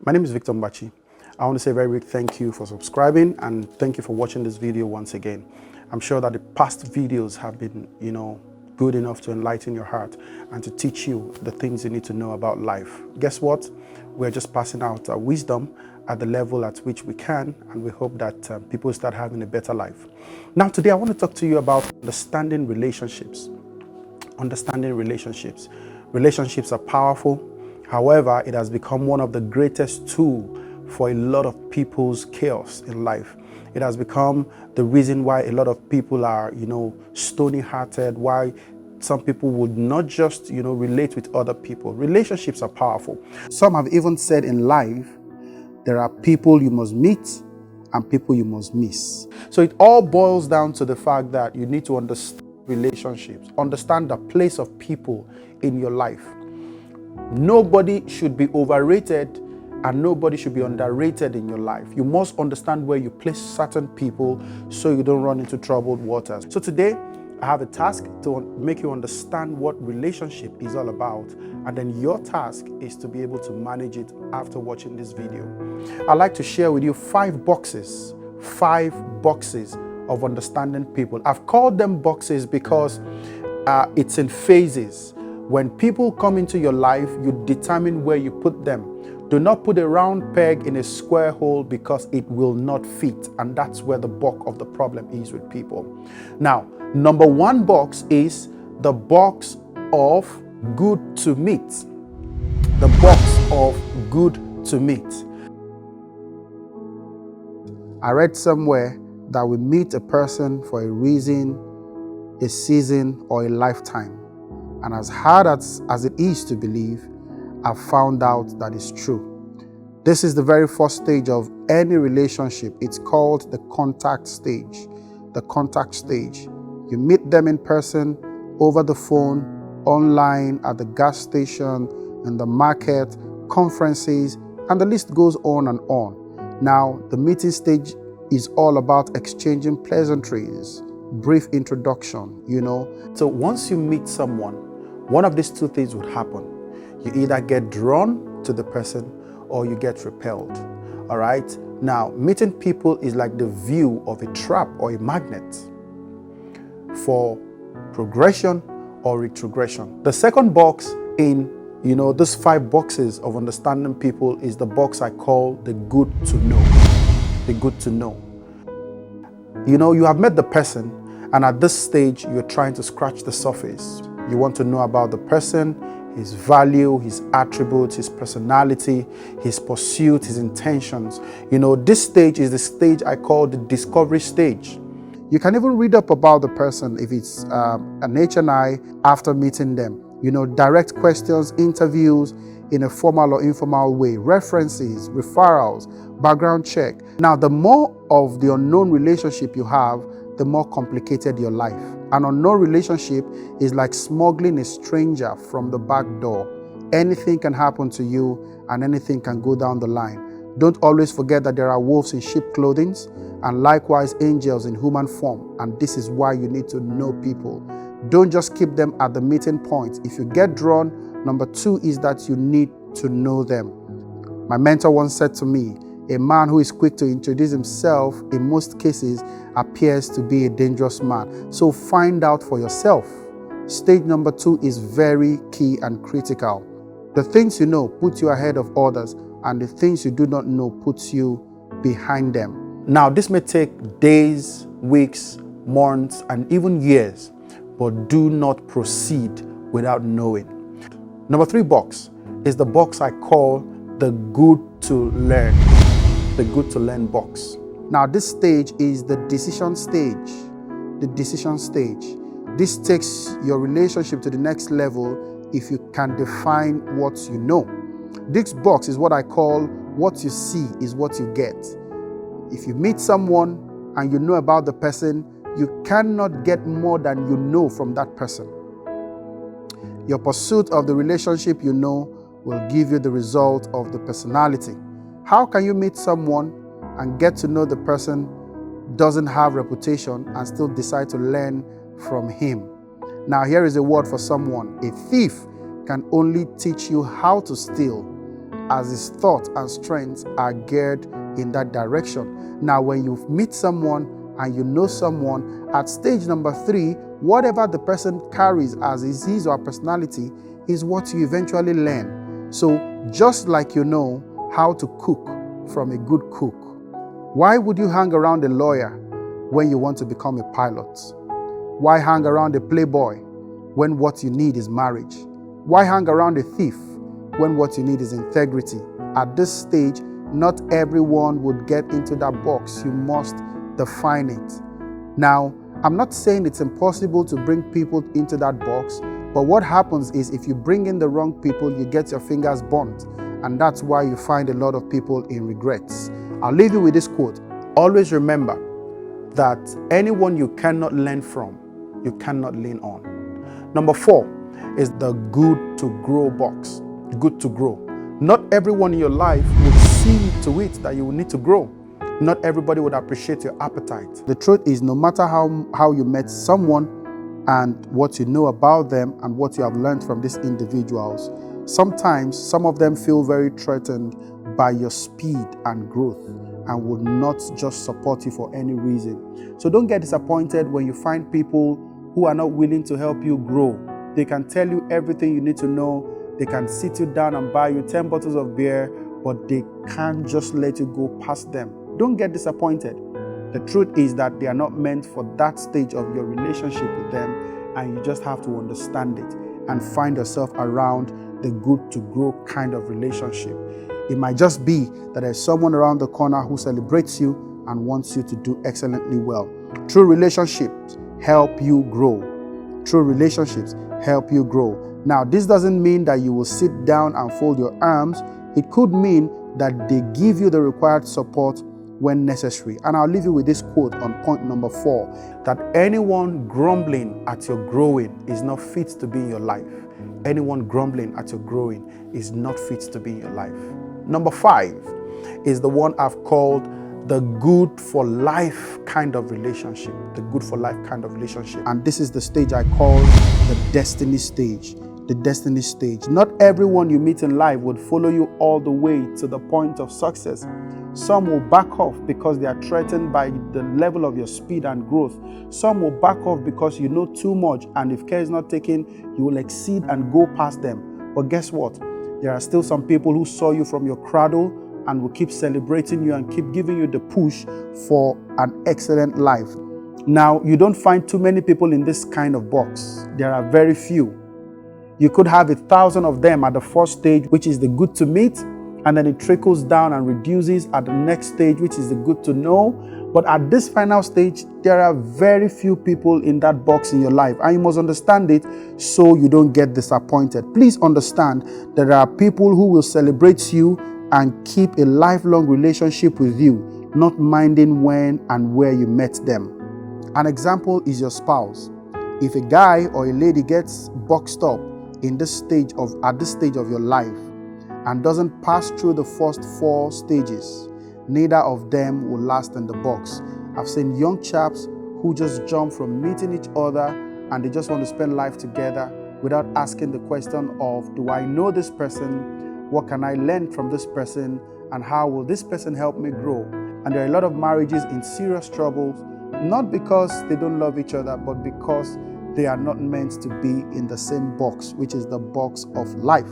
My name is Victor Mbachi. I want to say a very big thank you for subscribing and thank you for watching this video once again. I'm sure that the past videos have been, good enough to enlighten your heart and to teach you the things you need to know about life. Guess what? We're just passing out our wisdom at the level at which we can, and we hope that people start having a better life. Now, today I want to talk to you about understanding relationships. Understanding relationships. Relationships are powerful. However, it has become one of the greatest tools for a lot of people's chaos in life. It has become the reason why a lot of people are, stony-hearted, why some people would not just, relate with other people. Relationships are powerful. Some have even said in life, there are people you must meet and people you must miss. So it all boils down to the fact that you need to understand relationships, understand the place of people in your life. Nobody should be overrated and nobody should be underrated in your life. You must understand where you place certain people so you don't run into troubled waters. So today, I have a task to make you understand what relationship is all about, and then your task is to be able to manage it after watching this video. I'd like to share with you five boxes of understanding people. I've called them boxes because it's in phases. When people come into your life, you determine where you put them. Do not put a round peg in a square hole because it will not fit. And that's where the bulk of the problem is with people. Now, number one box is the box of good to meet. The box of good to meet. I read somewhere that we meet a person for a reason, a season, or a lifetime. And as hard as it is to believe, I've found out that it's true. This is the very first stage of any relationship. It's called the contact stage. The contact stage. You meet them in person, over the phone, online, at the gas station, in the market, conferences, and the list goes on and on. Now, the meeting stage is all about exchanging pleasantries, brief introduction, So once you meet someone, one of these two things would happen. You either get drawn to the person or you get repelled. All right? Now, meeting people is like the view of a trap or a magnet for progression or retrogression. The second box in, these five boxes of understanding people is the box I call the good to know. The good to know. You have met the person, and at this stage, you're trying to scratch the surface. You want to know about the person, his value, his attributes, his personality, his pursuit, his intentions. This stage is the stage I call the discovery stage. You can even read up about the person if it's an H&I after meeting them. Direct questions, interviews in a formal or informal way, references, referrals, background check. Now, the more of the unknown relationship you have, the more complicated your life. An unknown relationship is like smuggling a stranger from the back door. Anything can happen to you and anything can go down the line. Don't always forget that there are wolves in sheep clothing and likewise angels in human form. And this is why you need to know people. Don't just keep them at the meeting point. If you get drawn, number two is that you need to know them. My mentor once said to me, a man who is quick to introduce himself in most cases appears to be a dangerous man. So find out for yourself. Stage number two is very key and critical. The things you know put you ahead of others, and the things you do not know puts you behind them. Now, this may take days, weeks, months, and even years, but do not proceed without knowing. Number three box is the box I call the good to learn. The good to learn box. Now, this stage is the decision stage. The decision stage. This takes your relationship to the next level if you can define what you know. This box is what I call what you see is what you get. If you meet someone and you know about the person, you cannot get more than you know from that person. Your pursuit of the relationship you know will give you the result of the personality. How can you meet someone and get to know the person doesn't have reputation and still decide to learn from him? Now, here is a word for someone. A thief can only teach you how to steal, as his thoughts and strengths are geared in that direction. Now, when you meet someone and you know someone, at stage number 3, whatever the person carries as his or her personality is what you eventually learn. So just like you know how to cook from a good cook, why would you hang around a lawyer when you want to become a pilot? Why hang around a playboy when what you need is marriage? Why hang around a thief when what you need is integrity? At this stage, not everyone would get into that box. You must define it. Now, I'm not saying it's impossible to bring people into that box, but what happens is if you bring in the wrong people, you get your fingers burnt. And that's why you find a lot of people in regrets. I'll leave you with this quote. Always remember that anyone you cannot learn from, you cannot lean on. Number 4 is the good to grow box. Good to grow. Not everyone in your life will see to it that you will need to grow. Not everybody would appreciate your appetite. The truth is, no matter how you met someone and what you know about them and what you have learned from these individuals, sometimes some of them feel very threatened by your speed and growth and would not just support you for any reason. So don't get disappointed when you find people who are not willing to help you grow. They can tell you everything you need to know. They can sit you down and buy you 10 bottles of beer, but they can't just let you go past them. Don't get disappointed. The truth is that they are not meant for that stage of your relationship with them, and you just have to understand it and find yourself around the good to grow kind of relationship. It might just be that there's someone around the corner who celebrates you and wants you to do excellently well. True relationships help you grow. True relationships help you grow. Now, this doesn't mean that you will sit down and fold your arms. It could mean that they give you the required support when necessary. And I'll leave you with this quote on point number 4, that anyone grumbling at your growing is not fit to be in your life. Anyone grumbling at your growing is not fit to be in your life. Number 5 is the one I've called the good for life kind of relationship. The good for life kind of relationship. And this is the stage I call the destiny stage. The destiny stage. Not everyone you meet in life would follow you all the way to the point of success. Some will back off because they are threatened by the level of your speed and growth. Some will back off because you know too much, and if care is not taken, you will exceed and go past them. But guess what? There are still some people who saw you from your cradle and will keep celebrating you and keep giving you the push for an excellent life. Now, you don't find too many people in this kind of box. There are very few. You could have 1,000 of them at the first stage, which is the good to meet, and then it trickles down and reduces at the next stage, which is the good to know. But at this final stage, there are very few people in that box in your life, and you must understand it so you don't get disappointed. Please understand that there are people who will celebrate you and keep a lifelong relationship with you, not minding when and where you met them. An example is your spouse. If a guy or a lady gets boxed up at this stage of your life and doesn't pass through the first 4 stages, neither of them will last in the box. I've seen young chaps who just jump from meeting each other and they just want to spend life together without asking the question of, do I know this person? What can I learn from this person? And how will this person help me grow? And there are a lot of marriages in serious troubles, not because they don't love each other, but because they are not meant to be in the same box, which is the box of life.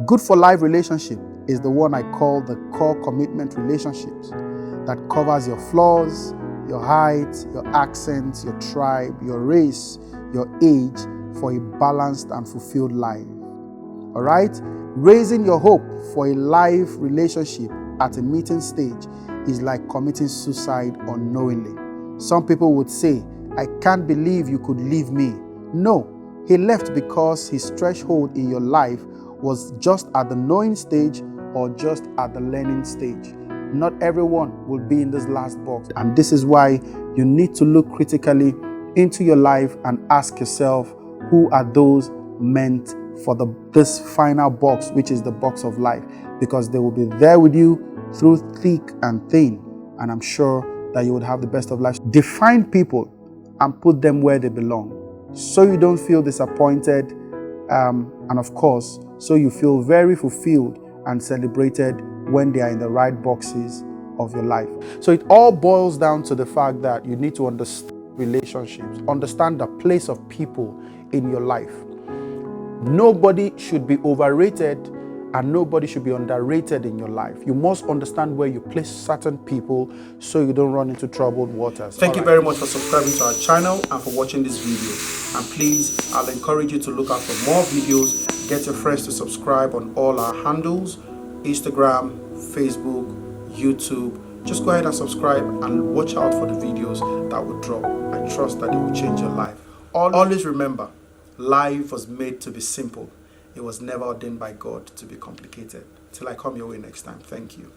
Good for life relationship is the one I call the core commitment relationships that covers your flaws, your height, your accent, your tribe, your race, your age for a balanced and fulfilled life. All right? Raising your hope for a life relationship at a meeting stage is like committing suicide unknowingly. Some people would say, I can't believe you could leave me. No, he left because his threshold in your life was just at the knowing stage or just at the learning stage. Not everyone will be in this last box. And this is why you need to look critically into your life and ask yourself, who are those meant for this final box, which is the box of life? Because they will be there with you through thick and thin. And I'm sure that you would have the best of life. Define people and put them where they belong, so you don't feel disappointed And of course, so you feel very fulfilled and celebrated when they are in the right boxes of your life. So it all boils down to the fact that you need to understand relationships, understand the place of people in your life. Nobody should be overrated and nobody should be underrated in your life. You must understand where you place certain people so you don't run into troubled waters. Thank you very much for subscribing to our channel and for watching this video. And please, I'll encourage you to look out for more videos. Get your friends to subscribe on all our handles, Instagram, Facebook, YouTube. Just go ahead and subscribe and watch out for the videos that will drop. I trust that it will change your life. Always remember, life was made to be simple. It was never ordained by God to be complicated. Till I come your way next time. Thank you.